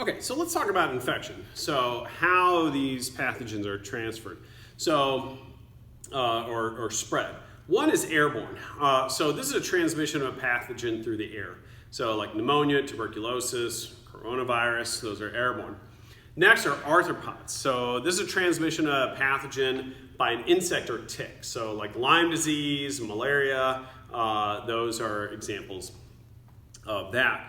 Okay, so let's talk about infection. So how these pathogens are transferred, so or spread. One is airborne. So this is a transmission of a pathogen through the air. So like pneumonia, tuberculosis, coronavirus, those are airborne. Next are arthropods. So this is a transmission of a pathogen by an insect or tick. So like Lyme disease, malaria, those are examples of that.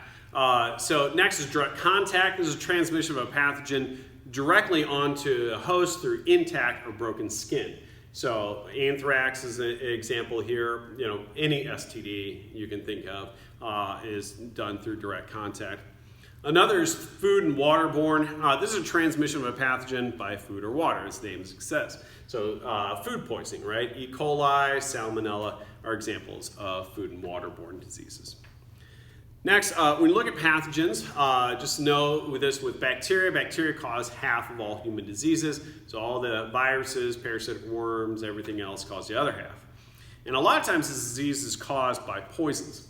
So next is direct contact. This is a transmission of a pathogen directly onto the host through intact or broken skin. So anthrax is an example here. You know, any STD you can think of is done through direct contact. Another is food and waterborne. This is a transmission of a pathogen by food or water, as the name says. So food poisoning, right? E. coli, salmonella are examples of food and waterborne diseases. Next, when you look at pathogens, just know with bacteria, bacteria cause half of all human diseases. So all the viruses, parasitic worms, everything else cause the other half. And a lot of times this disease is caused by poisons.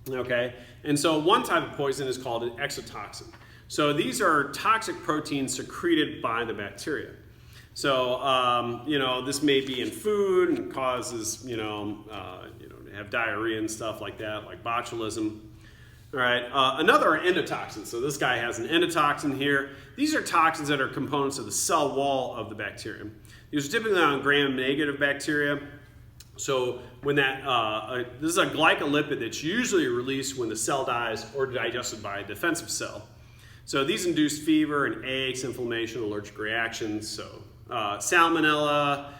Okay, and so one type of poison is called an exotoxin. So these are toxic proteins secreted by the bacteria. So this may be in food and causes to have diarrhea and stuff like that, like botulism. All right, another are endotoxins. So this guy has an endotoxin here. These are toxins that are components of the cell wall of the bacterium. These are typically on gram-negative bacteria. So when this is a glycolipid that's usually released when the cell dies or digested by a defensive cell. So these induce fever and aches, inflammation, allergic reactions. So salmonella,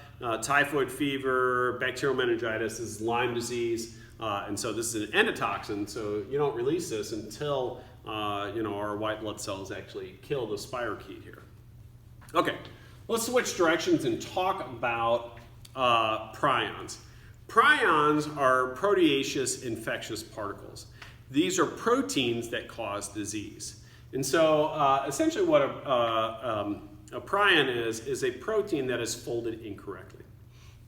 typhoid fever, bacterial meningitis, this is Lyme disease. And so this is an endotoxin, so you don't release this until our white blood cells actually kill the spirochete here. Okay, let's switch directions and talk about prions. Prions are proteaceous infectious particles. These are proteins that cause disease. And so essentially what a prion is a protein that is folded incorrectly.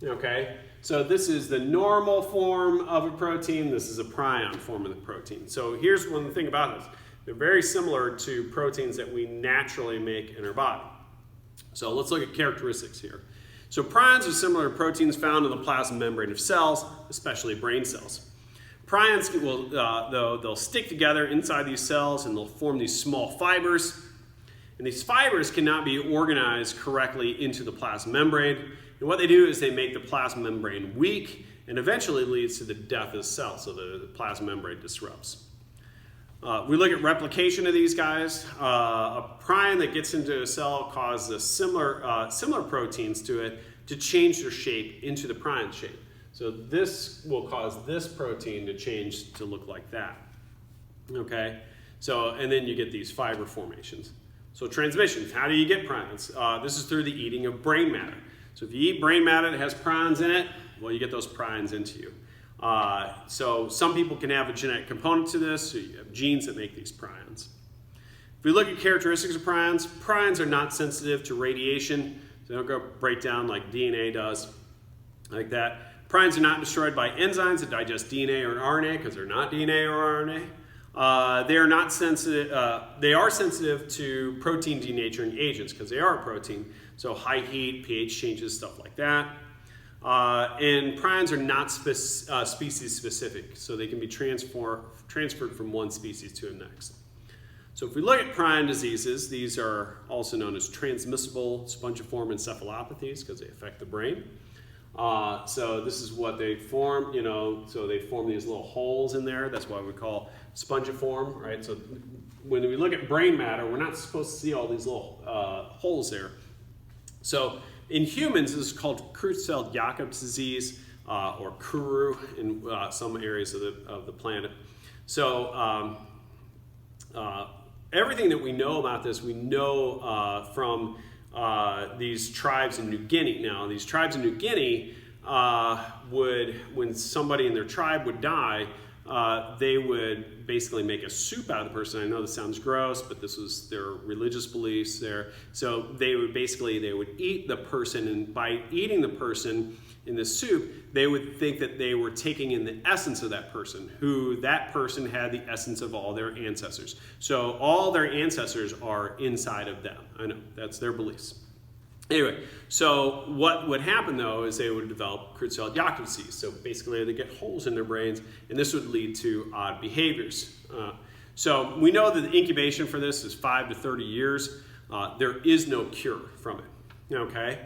Okay, so this is the normal form of a protein. This is a prion form of the protein. So here's one thing about this. They're very similar to proteins that we naturally make in our body. So let's look at characteristics here. So prions are similar to proteins found in the plasma membrane of cells, especially brain cells. Prions they'll stick together inside these cells and they'll form these small fibers. And these fibers cannot be organized correctly into the plasma membrane. And what they do is they make the plasma membrane weak and eventually leads to the death of the cell, so the plasma membrane disrupts. We look at replication of these guys. A prion that gets into a cell causes similar proteins to it to change their shape into the prion shape. So this will cause this protein to change to look like that. Okay, so and then you get these fiber formations. So transmission, how do you get prions? This is through the eating of brain matter. So if you eat brain matter that has prions in it, well, you get those prions into you. So some people can have a genetic component to this, so you have genes that make these prions. If we look at characteristics of prions, prions are not sensitive to radiation. So they don't go break down like DNA does, like that. Prions are not destroyed by enzymes that digest DNA or RNA because they're not DNA or RNA. They are not sensitive. They are sensitive to protein denaturing agents because they are a protein. So high heat, pH changes, stuff like that. And prions are not species specific, so they can be transferred from one species to the next. So if we look at prion diseases, these are also known as transmissible spongiform encephalopathies because they affect the brain. So this is what they form, so they form these little holes in there. That's why we call spongiform, right? So when we look at brain matter, we're not supposed to see all these little holes there. So in humans, this is called Creutzfeldt-Jakob's disease, or Kuru in some areas of the planet. So everything that we know about this, we know from these tribes in New Guinea. Now, these tribes in New Guinea when somebody in their tribe would die, they would basically make a soup out of the person. I know this sounds gross, but this was their religious beliefs there. So they would eat the person, and by eating the person, in this soup, they would think that they were taking in the essence of that person, who that person had the essence of all their ancestors. So all their ancestors are inside of them. I know, that's their beliefs. Anyway, so what would happen though is they would develop Creutzfeldt-Jakob disease. So basically they get holes in their brains, and this would lead to odd behaviors. So we know that the incubation for this is 5 to 30 years. There is no cure from it, okay?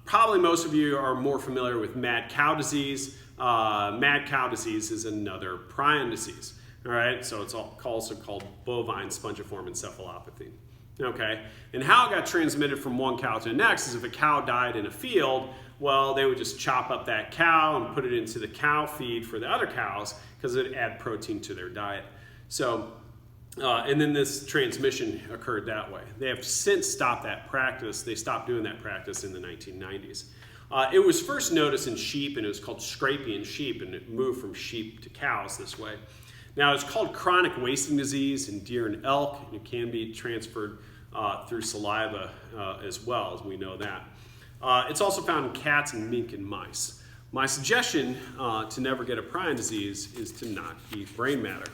Probably most of you are more familiar with mad cow disease. Mad cow disease is another prion disease, all right? So it's also called bovine spongiform encephalopathy, okay? And how it got transmitted from one cow to the next is if a cow died in a field, well, they would just chop up that cow and put it into the cow feed for the other cows because it would add protein to their diet. So, and then this transmission occurred that way. They have since stopped that practice. They stopped doing that practice in the 1990s. It was first noticed in sheep, and it was called scrapie in sheep, and it moved from sheep to cows this way. Now, it's called chronic wasting disease in deer and elk, and it can be transferred through saliva as well, as we know that. It's also found in cats and mink and mice. My suggestion to never get a prion disease is to not eat brain matter.